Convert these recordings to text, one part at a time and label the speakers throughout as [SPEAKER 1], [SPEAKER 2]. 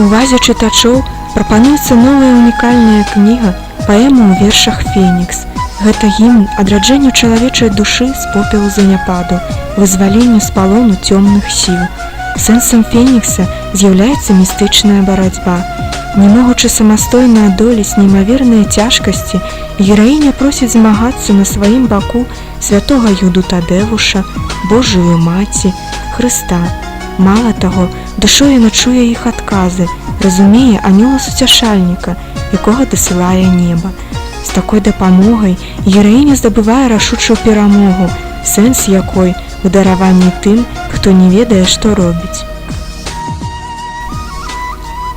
[SPEAKER 1] Увазе чытачоў прапануецца новая унікальная кніга паэма ў вершах «Фенікс». Гэта гімн адраджэнню чалавечай душы з попелу заняпаду, вызваленню з палону цёмных сіл. Сэнсам «Фенікса» з'яўляецца містычная барацьба. Не могучы самастойна адолець неймаверныя цяжкасці, гераіня просіць змагацца на сваім баку святога Юду Тадэвуша, Божую Маці, Хрыста. Мала таго, душой яна чуе іх адказы, разумее анёла-суцяшальніка, якога дасылае неба. З такой дапамогай гераіня здабывае рашучую перамогу, сэнс якой у дараванні тым, хто не ведае, што робіць.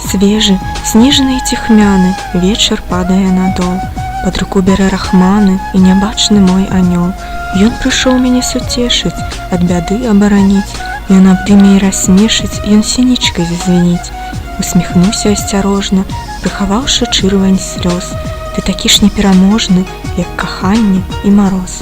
[SPEAKER 1] Свежы, сніжаны і ціхмяны вечар падае надол. Пад руку бярэ рахманы і нябачны мой анёл. Ён прыйшоў мяне суцешыць, ад бяды абараніць. Ён абдыме і рассмешыць, ён сінічкай зазвініць. Усміхнуся асцярожна, прыхаваўшы чырвань слёз. Ты такі ж непераможны, як каханне і мароз.